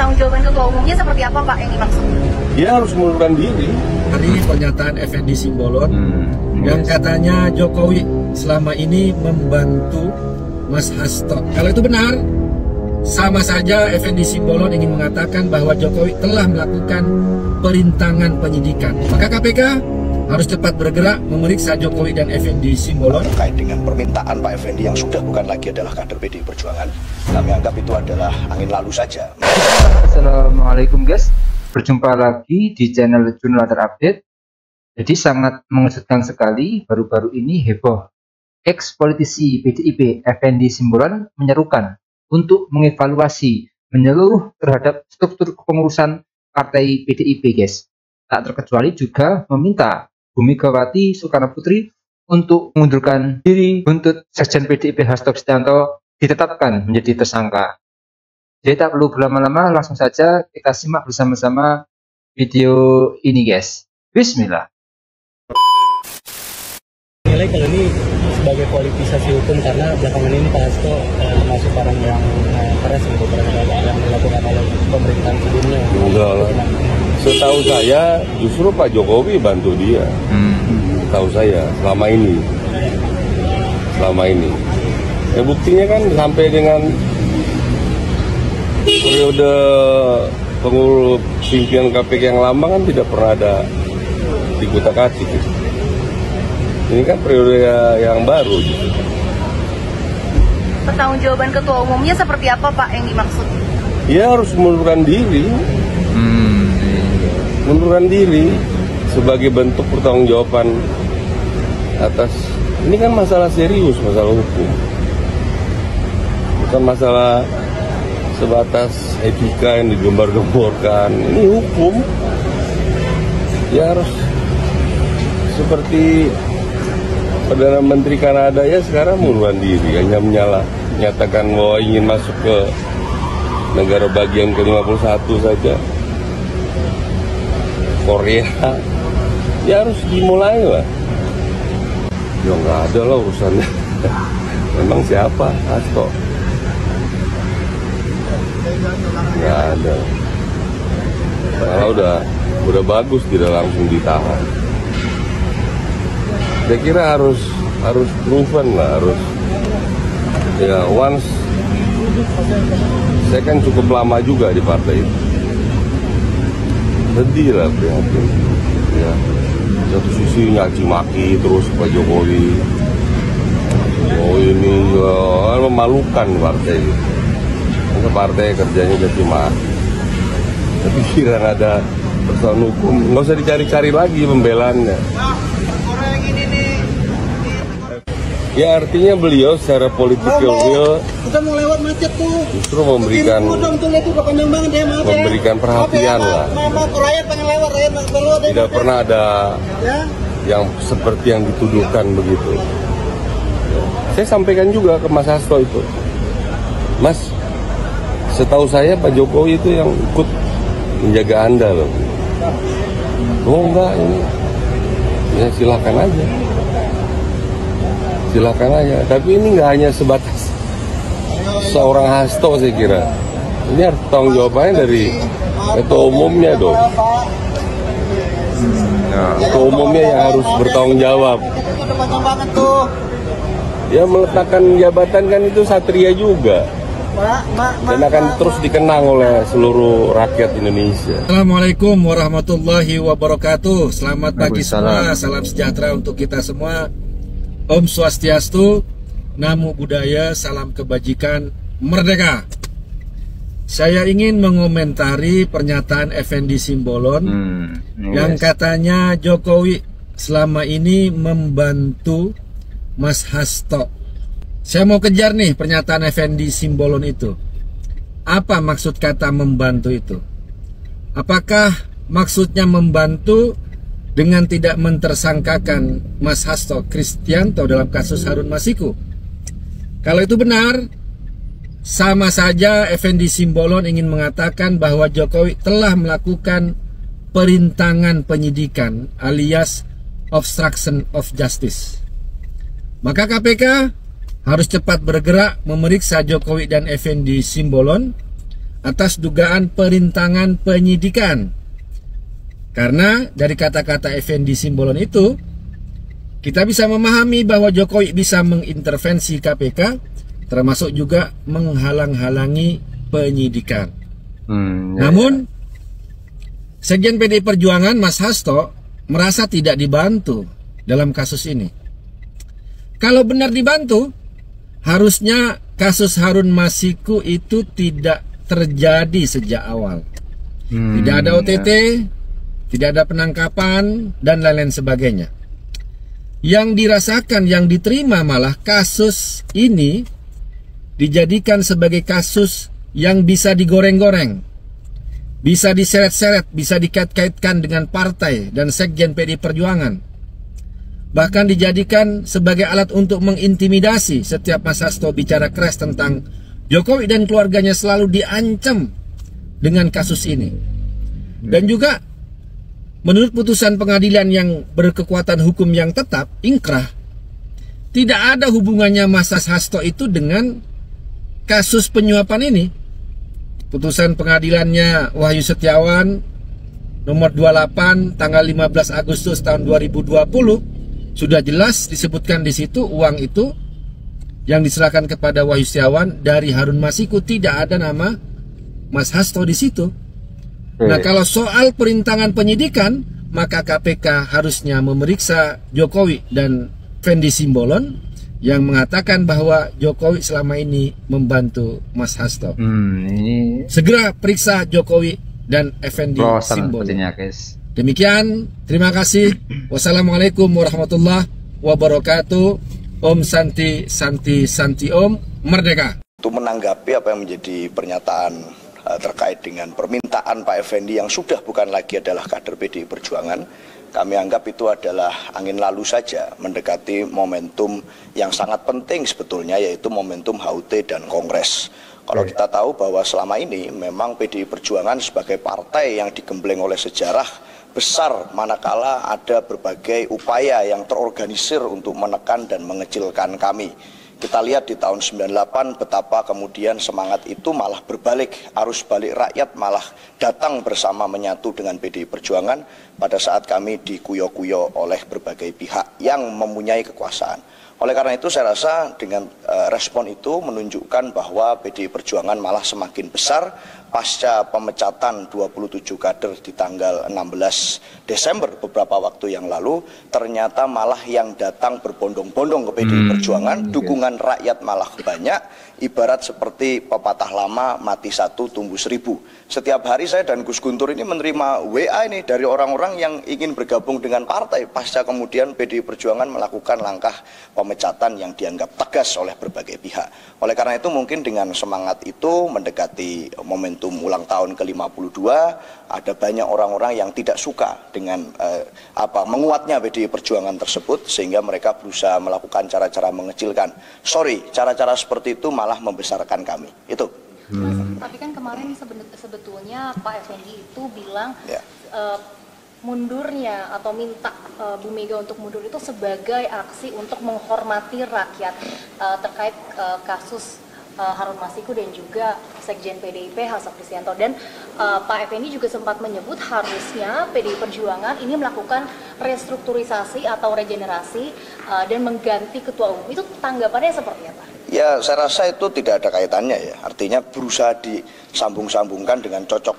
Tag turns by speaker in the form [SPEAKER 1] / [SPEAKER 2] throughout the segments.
[SPEAKER 1] Pertanggungjawaban ketua umumnya seperti apa Pak yang dimaksud?
[SPEAKER 2] Dia harus mengundurkan diri.
[SPEAKER 3] Tadi pernyataan Effendi Simbolon yang katanya Jokowi selama ini membantu Mas Hasto. Kalau itu benar, sama saja Effendi Simbolon ingin mengatakan bahwa Jokowi telah melakukan perintangan penyidikan. Maka KPK harus cepat bergerak memeriksa Jokowi dan Effendi Simbolon.
[SPEAKER 4] Terkait dengan permintaan Pak Effendi yang sudah bukan lagi adalah kader PDI Perjuangan, kami anggap itu adalah angin lalu saja.
[SPEAKER 5] Assalamualaikum guys, berjumpa lagi di channel Jurnal Terupdate. Jadi sangat mengejutkan sekali, baru-baru ini heboh. Ex-politisi PDIP Effendi Simbolon menyerukan untuk mengevaluasi menyeluruh terhadap struktur kepengurusan partai PDIP guys. Tak terkecuali juga meminta Bu Megawati Soekarno Putri untuk mengundurkan diri untuk Sekjen PDIP Hasto Kristianto ditetapkan menjadi tersangka. Jadi tak perlu berlama-lama, langsung saja kita simak bersama-sama video ini guys. Bismillah.
[SPEAKER 6] Nilai kalau ini sebagai politisasi hukum karena belakangan ini Pak Hasto termasuk orang yang keras gitu yang dilakukan oleh pemerintahan sebelumnya.
[SPEAKER 2] Enggak lah. Setahu saya justru Pak Jokowi bantu dia. Setahu saya selama ini. Ya buktinya kan sampai dengan periode pengurus pimpinan KPK yang lama kan tidak pernah ada dikutak-atik. Ini kan periode yang baru.
[SPEAKER 1] Pertanggungjawaban ketua umumnya seperti apa Pak yang dimaksud?
[SPEAKER 2] Dia harus mengundurkan diri. Mengundurkan diri sebagai bentuk pertanggungjawaban atas ini kan masalah serius, masalah hukum. Bukan masalah sebatas etika yang digembar-gemborkan. Ini hukum. Dia harus seperti Perdana Menteri Kanada ya sekarang mengundurkan diri, hanya menyatakan bahwa ingin masuk ke negara bagian ke-51 saja. Korea ya harus dimulai lah. Ya nggak ada lah urusannya. Memang siapa Hasto? Nggak ada. Kalau udah bagus tidak langsung ditahan. Saya kira harus proven lah, harus ya once. Saya kan cukup lama juga di partai itu. Sedih lah, prihatin. Ya, satu sisi nyaci maki terus Pak Jokowi. Oh ini memalukan partai itu. Karena partai kerjanya caci maki. Tapi kira ada persoalan hukum, nggak usah dicari-cari lagi pembelaannya. Ya artinya beliau secara political will justru memberikan perhatian lah. Tidak pernah ada yang seperti yang dituduhkan begitu. Saya sampaikan juga ke Mas Hasto itu, Mas, setahu saya Pak Jokowi itu yang ikut menjaga Anda loh. Oh enggak, ini ya silakan aja. Silakan aja, tapi ini nggak hanya sebatas seorang Hasto saya kira. Ini harus tanggung jawabannya dari ketua umumnya dong. Ketua umumnya yang harus bertanggung jawab. Ya meletakkan jabatan kan itu satria juga. Dan akan terus dikenang oleh seluruh rakyat Indonesia.
[SPEAKER 3] Assalamualaikum warahmatullahi wabarakatuh. Selamat pagi semua, salam sejahtera untuk kita semua. Om Swastiastu, Namo Buddhaya, salam kebajikan, merdeka. Saya ingin mengomentari pernyataan Effendi Simbolon yang katanya Jokowi selama ini membantu Mas Hasto. Saya mau kejar nih pernyataan Effendi Simbolon itu. Apa maksud kata membantu itu? Apakah maksudnya membantu dengan tidak mentersangkakan Mas Hasto Kristianto dalam kasus Harun Masiku? Kalau itu benar, sama saja Effendi Simbolon ingin mengatakan bahwa Jokowi telah melakukan perintangan penyidikan alias obstruction of justice. Maka KPK harus cepat bergerak memeriksa Jokowi dan Effendi Simbolon atas dugaan perintangan penyidikan. Karena dari kata-kata Effendi Simbolon itu, kita bisa memahami bahwa Jokowi bisa mengintervensi KPK, termasuk juga menghalang-halangi penyidikan. Namun, Sekjen PDI Perjuangan Mas Hasto merasa tidak dibantu dalam kasus ini. Kalau benar dibantu, harusnya kasus Harun Masiku itu tidak terjadi sejak awal. Tidak ada OTT, tidak ada penangkapan, dan lain-lain sebagainya. Yang dirasakan, yang diterima malah kasus ini dijadikan sebagai kasus yang bisa digoreng-goreng, bisa diseret-seret, bisa dikait-kaitkan dengan partai dan Sekjen PDI Perjuangan. Bahkan dijadikan sebagai alat untuk mengintimidasi. Setiap Mas Hasto bicara keras tentang Jokowi dan keluarganya selalu diancam dengan kasus ini. Dan juga menurut putusan pengadilan yang berkekuatan hukum yang tetap, ingkrah, tidak ada hubungannya Mas Hasto itu dengan kasus penyuapan ini. Putusan pengadilannya Wahyu Setiawan nomor 28 tanggal 15 Agustus tahun 2020 sudah jelas disebutkan di situ uang itu yang diserahkan kepada Wahyu Setiawan dari Harun Masiku, tidak ada nama Mas Hasto di situ. Nah, kalau soal perintangan penyidikan, maka KPK harusnya memeriksa Jokowi dan Effendi Simbolon yang mengatakan bahwa Jokowi selama ini membantu Mas Hasto. Segera periksa Jokowi dan Effendi Simbolon. Demikian, terima kasih. Wassalamualaikum warahmatullahi wabarakatuh. Om Santi Santi Santi Om, Merdeka.
[SPEAKER 4] Untuk menanggapi apa yang menjadi pernyataan terkait dengan permintaan Pak Effendi yang sudah bukan lagi adalah kader PDI Perjuangan, kami anggap itu adalah angin lalu saja mendekati momentum yang sangat penting sebetulnya, yaitu momentum HUT dan Kongres. Kalau kita tahu bahwa selama ini memang PDI Perjuangan sebagai partai yang digembleng oleh sejarah besar, manakala ada berbagai upaya yang terorganisir untuk menekan dan mengecilkan kami. Kita lihat di tahun 98 betapa kemudian semangat itu malah berbalik, arus balik rakyat malah datang bersama menyatu dengan PDI Perjuangan pada saat kami dikuyo-kuyo oleh berbagai pihak yang mempunyai kekuasaan. Oleh karena itu saya rasa dengan respon itu menunjukkan bahwa PDI Perjuangan malah semakin besar pasca pemecatan 27 kader di tanggal 16 Desember beberapa waktu yang lalu. Ternyata malah yang datang berbondong-bondong ke PDI Perjuangan, dukungan rakyat malah banyak, ibarat seperti pepatah lama, mati satu tumbuh seribu. Setiap hari saya dan Gus Guntur ini menerima WA ini dari orang-orang yang ingin bergabung dengan partai pasca kemudian PDI Perjuangan melakukan langkah pemecatan yang dianggap tegas oleh berbagai pihak. Oleh karena itu mungkin dengan semangat itu mendekati momentum ulang tahun ke-52, ada banyak orang-orang yang tidak suka dengan menguatnya PDI Perjuangan tersebut, sehingga mereka berusaha melakukan cara-cara mengecilkan. Sorry, cara-cara seperti itu malah membesarkan kami. Itu.
[SPEAKER 1] Tapi kan kemarin sebetulnya Pak Effendi itu bilang mundurnya atau minta Bu Mega untuk mundur itu sebagai aksi untuk menghormati rakyat terkait kasus Harun Masiku dan juga Sekjen PDIP Hasto Kristianto. Dan Pak Effendi juga sempat menyebut harusnya PDI Perjuangan ini melakukan restrukturisasi atau regenerasi dan mengganti ketua umum. Itu tanggapannya seperti apa?
[SPEAKER 4] Ya, saya rasa itu tidak ada kaitannya ya. Artinya berusaha disambung-sambungkan dengan cocok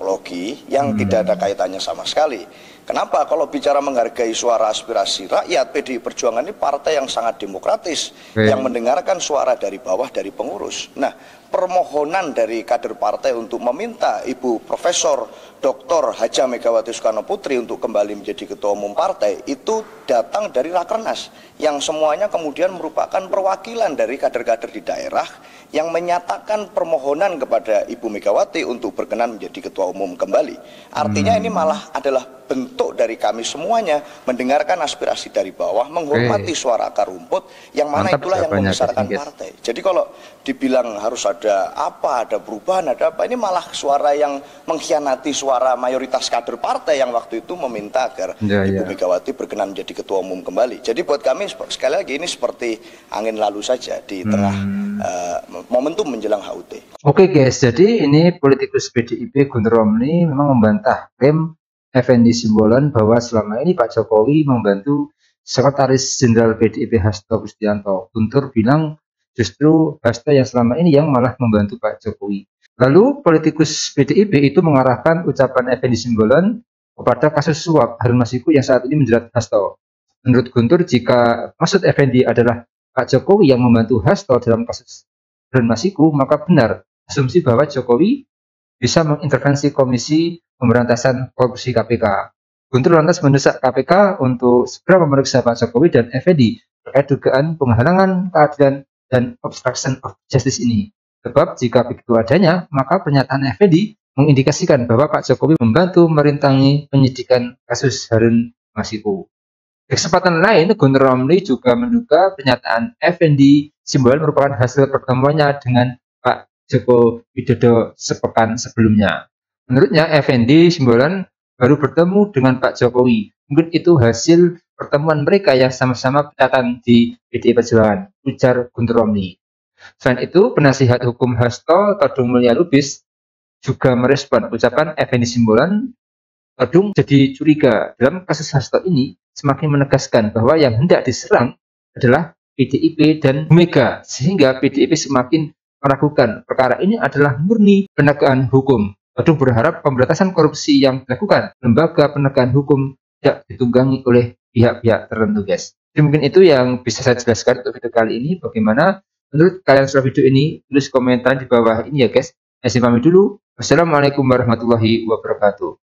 [SPEAKER 4] logi yang tidak ada kaitannya sama sekali. Kenapa? Kalau bicara menghargai suara aspirasi rakyat, PDI Perjuangan ini partai yang sangat demokratis, yang mendengarkan suara dari bawah, dari pengurus. Nah, permohonan dari kader partai untuk meminta Ibu Profesor Dr. Haja Megawati Soekarno Putri untuk kembali menjadi ketua umum partai itu datang dari Rakernas, yang semuanya kemudian merupakan perwakilan dari kader-kader di daerah yang menyatakan permohonan kepada Ibu Megawati untuk berkenan menjadi ketua umum kembali. Artinya ini malah adalah bentuk dari kami semuanya mendengarkan aspirasi dari bawah, menghormati suara akar rumput, yang mana itulah yang membesarkan partai. Jadi kalau dibilang harus ada perubahan, ada apa, ini malah suara yang mengkhianati suara mayoritas kader partai yang waktu itu meminta agar Ibu Megawati berkenan menjadi ketua umum kembali. Jadi buat kami sekali lagi ini seperti angin lalu saja di tengah momentum menjelang HUT.
[SPEAKER 5] Oke guys, jadi ini politikus PDIP Guntur Romli memang membantah klaim Effendi Simbolon bahwa selama ini Pak Jokowi membantu Sekretaris Jenderal PDIP Hasto Kristianto. Guntur bilang justru Hasto yang selama ini yang malah membantu Pak Jokowi. Lalu politikus PDIP itu mengarahkan ucapan Effendi Simbolon kepada kasus suap Harun Masiku yang saat ini menjerat Hasto. Menurut Guntur, jika maksud Effendi adalah Pak Jokowi yang membantu Hasto dalam kasus Harun Masiku, maka benar asumsi bahwa Jokowi bisa mengintervensi Komisi Pemberantasan Korupsi KPK. Guntur lantas mendesak KPK untuk segera memeriksa Pak Jokowi dan Effendi terkait dugaan penghalangan keadilan dan obstruction of justice ini. Sebab jika begitu adanya, maka pernyataan Effendi mengindikasikan bahwa Pak Jokowi membantu merintangi penyidikan kasus Harun Masiku. Di kesempatan lain, Guntur Romli juga menduga pernyataan Effendi Simbolon merupakan hasil pertemuannya dengan Pak Joko Widodo sepekan sebelumnya. Menurutnya, Effendi Simbolon baru bertemu dengan Pak Jokowi. Mungkin itu hasil pertemuan mereka yang sama-sama berdekatan di PDI Perjuangan, ujar Guntur Romli. Selain itu, penasihat hukum Hasto, Todung Mulya Lubis, juga merespon ucapan Effendi Simbolon. Todung jadi curiga dalam kasus Hasto ini semakin menegaskan bahwa yang hendak diserang adalah PDIP dan Mega, sehingga PDIP semakin meragukan perkara ini adalah murni penegakan hukum. Todung berharap pemberantasan korupsi yang dilakukan lembaga penegakan hukum tidak ditunggangi oleh pihak-pihak tertentu, guys. Jadi mungkin itu yang bisa saya jelaskan untuk video kali ini. Bagaimana menurut kalian setelah video ini? Tulis komentar di bawah ini ya, guys. Saya pamit dulu. Wassalamualaikum warahmatullahi wabarakatuh.